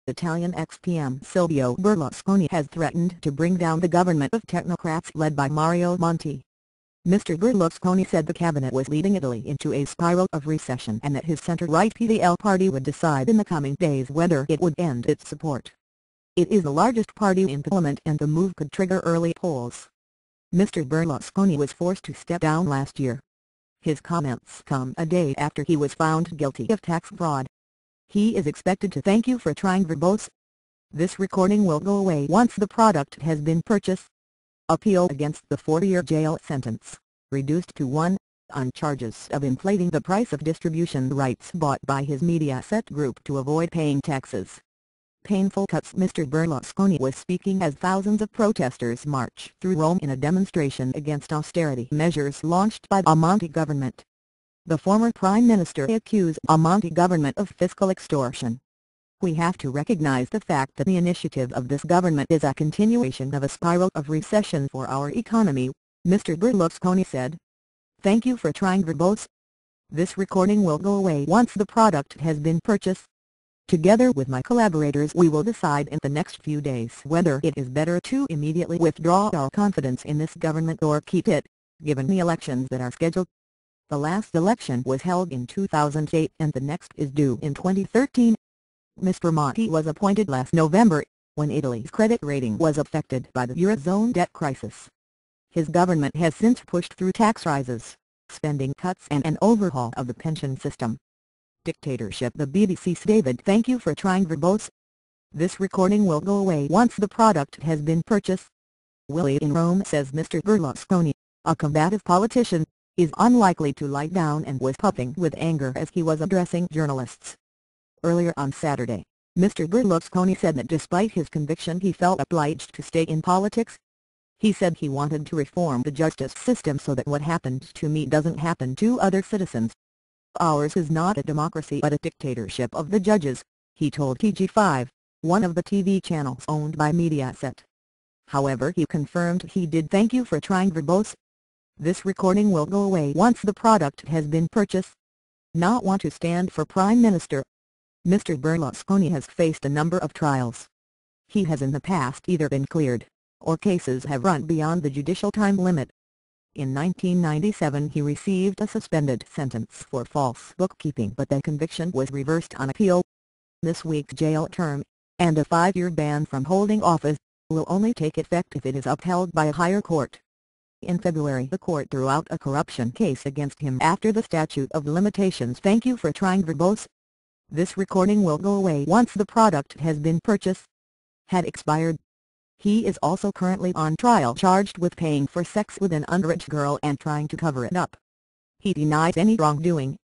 Italian ex-PM Silvio Berlusconi has threatened to bring down the government of technocrats led by Mario Monti. Mr. Berlusconi said the cabinet was leading Italy into a spiral of recession and that his centre-right PDL party would decide in the coming days whether it would end its support. It is the largest party in parliament and the move could trigger early polls. Mr. Berlusconi was forced to step down last year. His comments come a day after he was found guilty of tax fraud. He is expected to thank you for trying verbose. This recording will go away once the product has been purchased. Appeal against the 4-year jail sentence, reduced to 1, on charges of inflating the price of distribution rights bought by his Mediaset group to avoid paying taxes. Painful cuts. Mr. Berlusconi was speaking as thousands of protesters march through Rome in a demonstration against austerity measures launched by the Monti government. The former Prime Minister accused the Monti government of fiscal extortion. "We have to recognize the fact that the initiative of this government is a continuation of a spiral of recession for our economy," Mr. Berlusconi said. "Thank you for trying verbose. This recording will go away once the product has been purchased. Together with my collaborators we will decide in the next few days whether it is better to immediately withdraw our confidence in this government or keep it, given the elections that are scheduled. The last election was held in 2008 and the next is due in 2013. Mr. Monti was appointed last November, when Italy's credit rating was affected by the Eurozone debt crisis. His government has since pushed through tax rises, spending cuts and an overhaul of the pension system. Dictatorship. The BBC's David. Thank you for trying verbose. This recording will go away once the product has been purchased. Willie in Rome says Mr. Berlusconi, a combative politician, is unlikely to lie down and was puffing with anger as he was addressing journalists. Earlier on Saturday, Mr. Berlusconi said that despite his conviction he felt obliged to stay in politics. He said he wanted to reform the justice system so that what happened to me doesn't happen to other citizens. "Ours is not a democracy but a dictatorship of the judges," he told TG5, one of the TV channels owned by Mediaset. However, he confirmed he did thank you for trying verbose. This recording will go away once the product has been purchased. Not want to stand for Prime Minister. Mr. Berlusconi has faced a number of trials. He has in the past either been cleared, or cases have run beyond the judicial time limit. In 1997 he received a suspended sentence for false bookkeeping but the conviction was reversed on appeal. This week's jail term, and a 5-year ban from holding office, will only take effect if it is upheld by a higher court. In February the court threw out a corruption case against him after the statute of limitations "Thank you for trying verbose. This recording will go away once the product has been purchased." had expired. He is also currently on trial charged with paying for sex with an underage girl and trying to cover it up. He denies any wrongdoing.